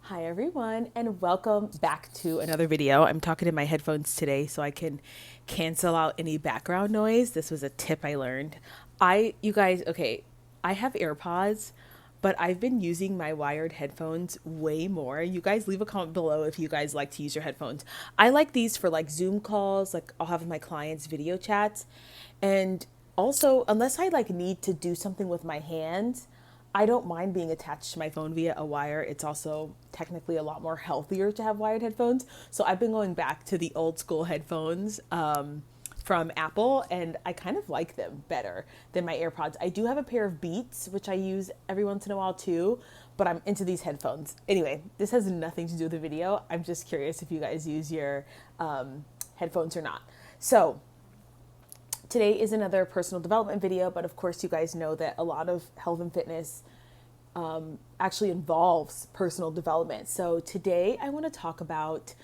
Hi everyone, and welcome back to another video. I'm talking in my headphones today so I can cancel out any background noise. This was a tip I learned. You guys, okay, I have AirPods, but I've been using my wired headphones way more. You guys leave a comment below if you guys like to use your headphones. I like these for like Zoom calls, like I'll have my clients video chats. And also, unless I like need to do something with my hands, I don't mind being attached to my phone via a wire. It's also technically a lot more healthier to have wired headphones. So I've been going back to the old school headphones from Apple, and I kind of like them better than my AirPods. I do have a pair of Beats, which I use every once in a while too, but I'm into these headphones. Anyway, this has nothing to do with the video. I'm just curious if you guys use your headphones or not. So, today is another personal development video, but of course, you guys know that a lot of health and fitness actually involves personal development. So, today I want to talk about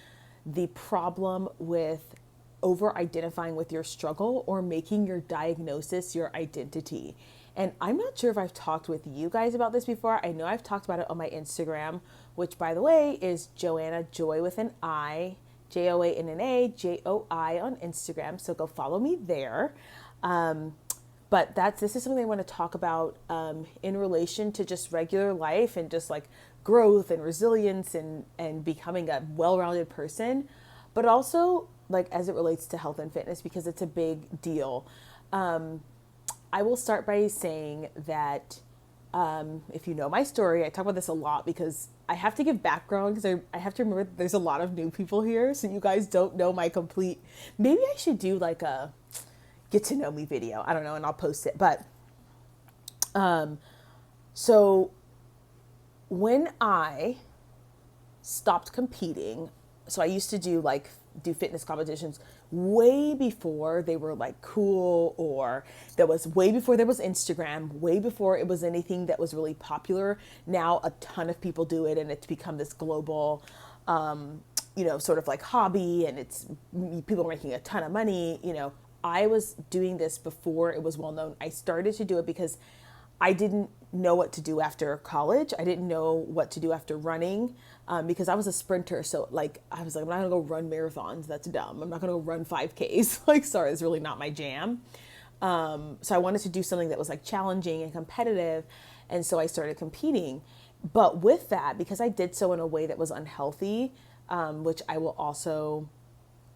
the problem with over identifying with your struggle or making your diagnosis your identity. And I'm not sure if I've talked with you guys about this before. I know I've talked about it on my Instagram, which by the way is Joanna Joy with an I, JoAnna, JOI on Instagram. So go follow me there. But this is something I want to talk about in relation to just regular life and just like growth and resilience and becoming a well-rounded person, but also like as it relates to health and fitness because it's a big deal. I will start by saying that if you know my story, I talk about this a lot because I have to give background because I have to remember that there's a lot of new people here. So you guys don't know my complete. Maybe I should do like a get to know me video. I don't know, and I'll post it. But so when I stopped competing, so I used to do fitness competitions way before they were like cool, or that was way before there was Instagram, way before it was anything that was really popular. Now a ton of people do it and it's become this global sort of like hobby, and it's people are making a ton of money. I was doing this before it was well known. I started to do it because I didn't know what to do after college. I didn't know what to do after running because I was a sprinter. So like I was like, I'm not gonna go run marathons. That's dumb. I'm not gonna go run 5Ks. Like, sorry, it's really not my jam. So I wanted to do something that was like challenging and competitive, and so I started competing. But with that, because I did so in a way that was unhealthy, which I will also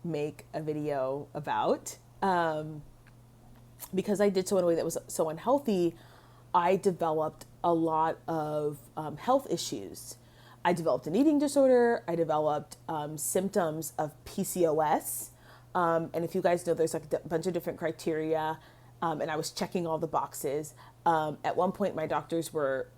make a video about, because I did so in a way that was so unhealthy, I developed a lot of health issues. I developed an eating disorder. I developed symptoms of PCOS. And if you guys know, there's like a bunch of different criteria. And I was checking all the boxes. At one point, my doctors were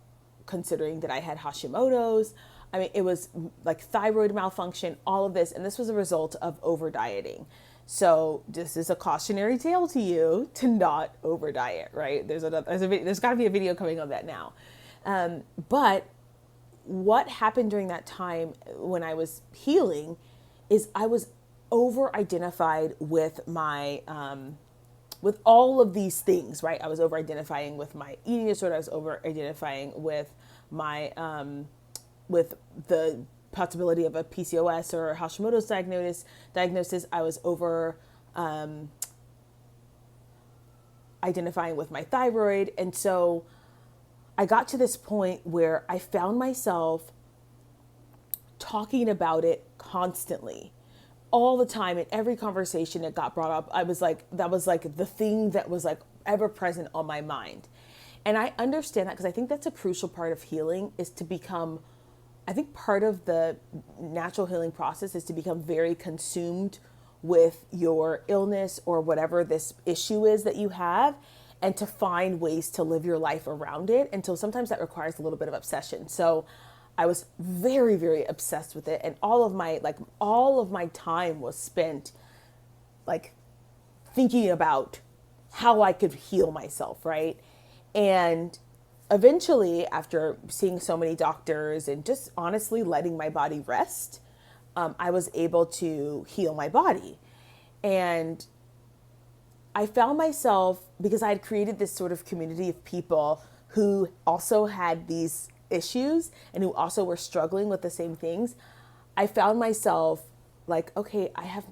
considering that I had Hashimoto's. I mean, it was like thyroid malfunction, all of this. And this was a result of over dieting. So this is a cautionary tale to you to not over diet, right? There's got to be a video coming on that now. But what happened during that time when I was healing is I was over identified with my with all of these things, right? I was over identifying with my eating disorder. I was over identifying with my with the possibility of a PCOS or Hashimoto's diagnosis. I was over identifying with my thyroid. And so I got to this point where I found myself talking about it constantly, all the time. In every conversation that got brought up, I was like, that was like the thing that was like ever present on my mind. And I understand that because I think that's a crucial part of healing is to become, I think part of the natural healing process is to become very consumed with your illness or whatever this issue is that you have, and to find ways to live your life around it. And so sometimes that requires a little bit of obsession. So I was very, very obsessed with it. And all of my time was spent like thinking about how I could heal myself, right? And eventually, after seeing so many doctors and just honestly letting my body rest, I was able to heal my body. And I found myself, because I had created this sort of community of people who also had these issues and who also were struggling with the same things, I found myself like, okay, I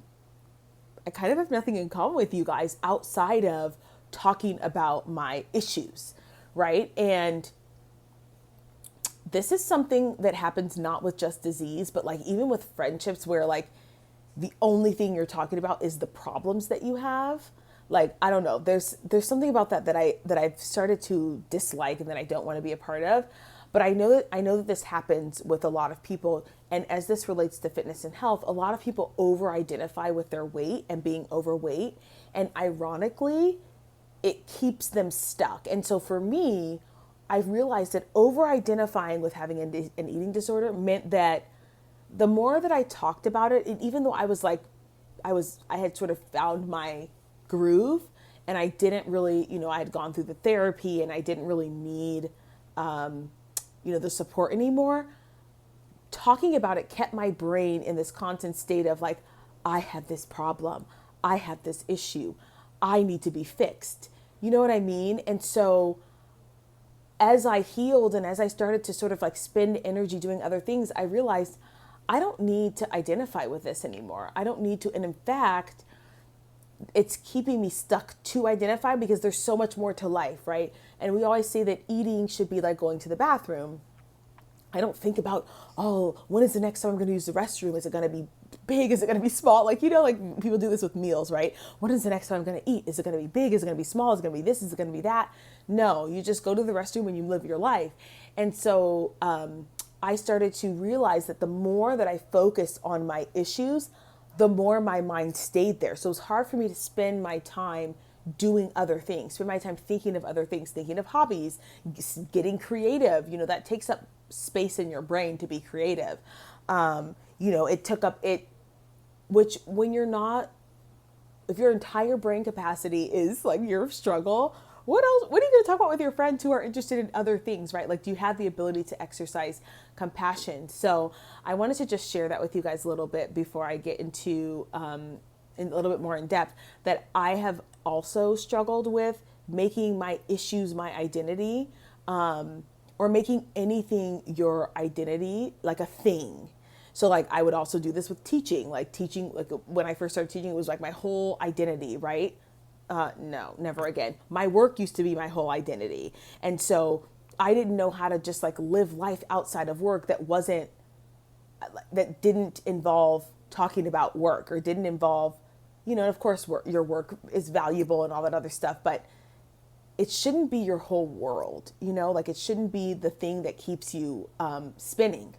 kind of have nothing in common with you guys outside of talking about my issues, right? And this is something that happens not with just disease, but like even with friendships where like the only thing you're talking about is the problems that you have. Like, I don't know, there's something about that I've started to dislike and that I don't want to be a part of. But I know that this happens with a lot of people. And as this relates to fitness and health, a lot of people over identify with their weight and being overweight. And ironically, it keeps them stuck. And so for me, I've realized that over identifying with having an eating disorder meant that the more that I talked about it, and even though I had sort of found my groove and I didn't really, I had gone through the therapy and I didn't really need, the support anymore. Talking about it kept my brain in this constant state of like, I have this problem. I have this issue. I need to be fixed. You know what I mean? And so as I healed and as I started to sort of like spend energy doing other things, I realized I don't need to identify with this anymore. I don't need to. And in fact, it's keeping me stuck to identify because there's so much more to life, right? And we always say that eating should be like going to the bathroom. I don't think about, oh, when is the next time I'm going to use the restroom? Is it going to be big? Is it going to be small? Like, like people do this with meals, right? When is the next time I'm going to eat? Is it going to be big? Is it going to be small? Is it going to be this? Is it going to be that? No, you just go to the restroom and you live your life. And so I started to realize that the more that I focused on my issues, the more my mind stayed there. So it's hard for me to spend my time doing other things, spend my time thinking of other things, thinking of hobbies, getting creative. That takes up space in your brain to be creative. It took up it, which when you're not, if your entire brain capacity is like your struggle, what else, what are you going to talk about with your friends who are interested in other things, right? Like, do you have the ability to exercise compassion? So I wanted to just share that with you guys a little bit before I get into in a little bit more in depth, that I have also struggled with making my issues my identity, or making anything your identity, like a thing. So like I would also do this with teaching, like when I first started teaching, it was like my whole identity, right? No, never again. My work used to be my whole identity. And so I didn't know how to just like live life outside of work that didn't involve talking about work or didn't involve, of course your work is valuable and all that other stuff, but it shouldn't be your whole world, like it shouldn't be the thing that keeps you spinning.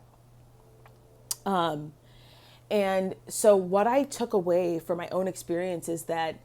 And so what I took away from my own experience is that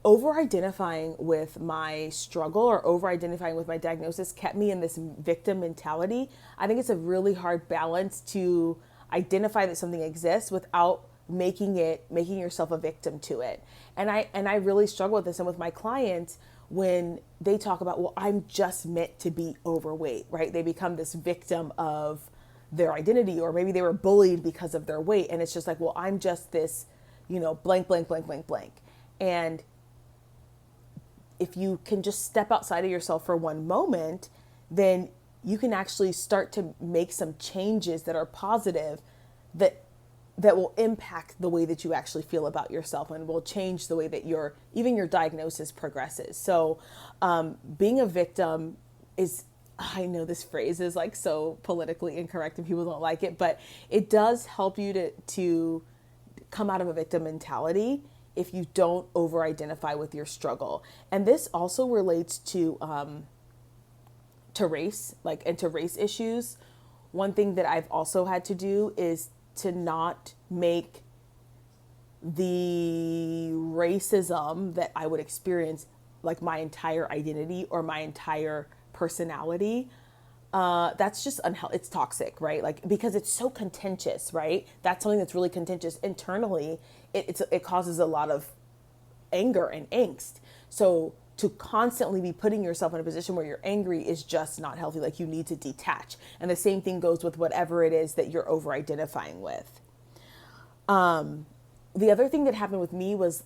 over identifying with my struggle or over identifying with my diagnosis kept me in this victim mentality. I think it's a really hard balance to identify that something exists without making yourself a victim to it. And I really struggle with this. And with my clients, when they talk about, well, I'm just meant to be overweight, right? They become this victim of their identity, or maybe they were bullied because of their weight. And it's just like, well, I'm just this, blank, blank, blank, blank, blank. And if you can just step outside of yourself for one moment, then you can actually start to make some changes that are positive, that will impact the way that you actually feel about yourself and will change the way that even your diagnosis progresses. So being a victim is, I know this phrase is like so politically incorrect and people don't like it, but it does help you to come out of a victim mentality if you don't over identify with your struggle. And this also relates to race, and to race issues. One thing that I've also had to do is to not make the racism that I would experience like my entire identity or my entire personality. That's just unhealthy. It's toxic, right? Like, because it's so contentious, right? That's something that's really contentious internally. It causes a lot of anger and angst. So to constantly be putting yourself in a position where you're angry is just not healthy. Like, you need to detach. And the same thing goes with whatever it is that you're over identifying with. The other thing that happened with me was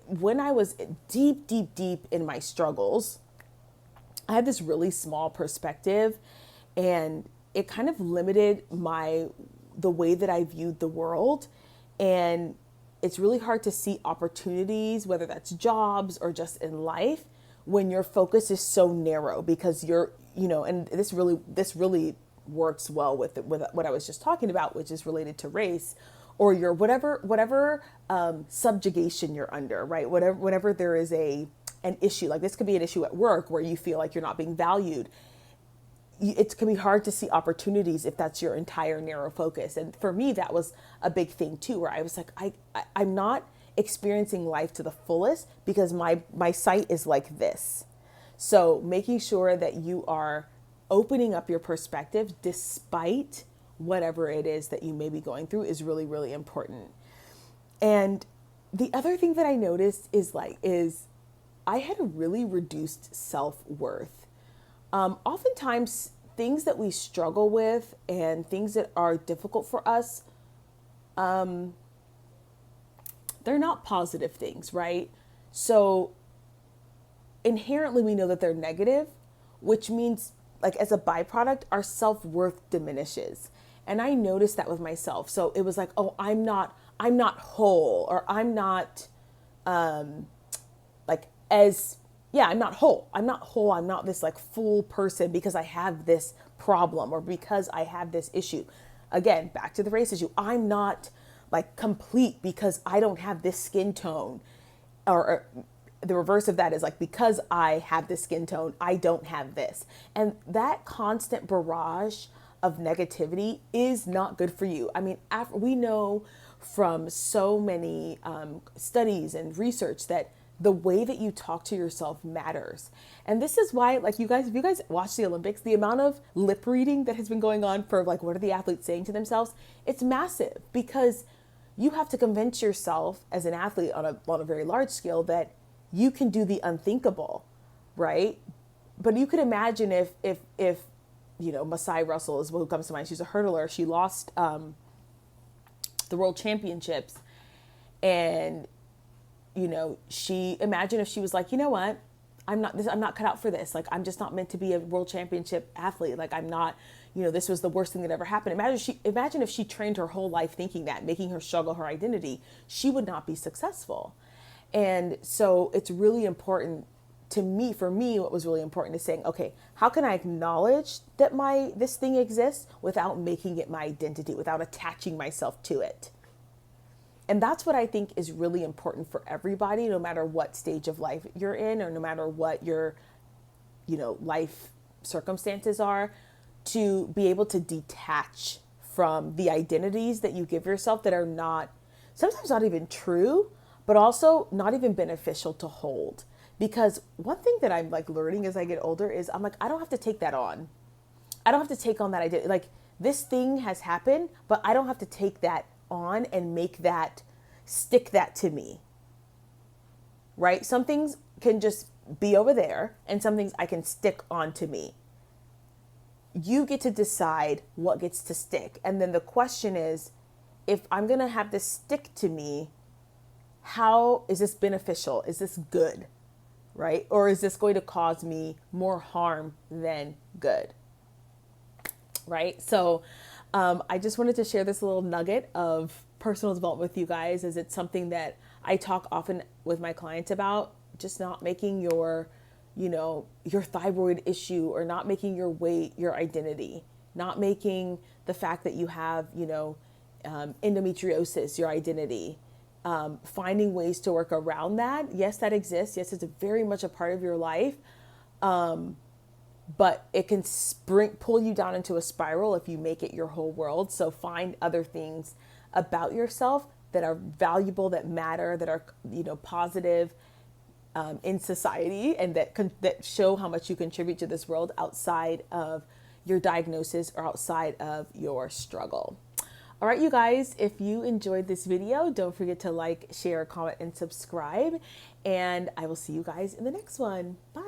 when I was deep, deep, deep in my struggles, I had this really small perspective, and it kind of limited the way that I viewed the world. And it's really hard to see opportunities, whether that's jobs or just in life, when your focus is so narrow, because and this really works well with what I was just talking about, which is related to race, or your whatever subjugation you're under, right? Whenever there is an issue, like this could be an issue at work where you feel like you're not being valued. It can be hard to see opportunities if that's your entire narrow focus. And for me, that was a big thing too, where I was like, I'm not experiencing life to the fullest because my sight is like this. So making sure that you are opening up your perspective despite whatever it is that you may be going through is really, really important. And the other thing that I noticed is I had a really reduced self-worth. Oftentimes things that we struggle with and things that are difficult for us, they're not positive things, right? So inherently we know that they're negative, which means like as a byproduct, our self-worth diminishes. And I noticed that with myself. So it was like, oh, I'm not whole, or I'm not I'm not whole. I'm not whole. I'm not this like full person because I have this problem or because I have this issue. Again, back to the race issue. I'm not like complete because I don't have this skin tone, or the reverse of that is like, because I have this skin tone, I don't have this. And that constant barrage of negativity is not good for you. I mean, we know from so many studies and research that the way that you talk to yourself matters. And this is why, like, if you guys watch the Olympics, the amount of lip reading that has been going on for like, what are the athletes saying to themselves? It's massive, because you have to convince yourself as an athlete on a very large scale that you can do the unthinkable, right? But you could imagine if Masai Russell is who comes to mind. She's a hurdler. She lost the world championships, and imagine if she was like, you know what, I'm not cut out for this. Like, I'm just not meant to be a world championship athlete. Like, I'm not, this was the worst thing that ever happened. Imagine if she trained her whole life thinking that, making her struggle her identity, she would not be successful. And so it's really important for me, what was really important is saying, okay, how can I acknowledge that this thing exists without making it my identity, without attaching myself to it? And that's what I think is really important for everybody, no matter what stage of life you're in, or no matter what your, life circumstances are, to be able to detach from the identities that you give yourself that are sometimes not even true, but also not even beneficial to hold. Because one thing that I'm like learning as I get older is I'm like, I don't have to take that on. I don't have to take on that identity. Like, this thing has happened, but I don't have to take that on and stick that to me, right? Some things can just be over there, and some things I can stick onto me. You get to decide what gets to stick. And then the question is, if I'm going to have this stick to me, how is this beneficial? Is this good, right? Or is this going to cause me more harm than good, right? So I just wanted to share this little nugget of personal development with you guys, as it's something that I talk often with my clients about, just not making your thyroid issue, or not making your weight your identity, not making the fact that you have, endometriosis your identity, finding ways to work around that. Yes, that exists. Yes, it's very much a part of your life. But it can pull you down into a spiral if you make it your whole world. So find other things about yourself that are valuable, that matter, that are, positive in society, and that show how much you contribute to this world outside of your diagnosis or outside of your struggle. All right, you guys, if you enjoyed this video, don't forget to like, share, comment, and subscribe. And I will see you guys in the next one. Bye.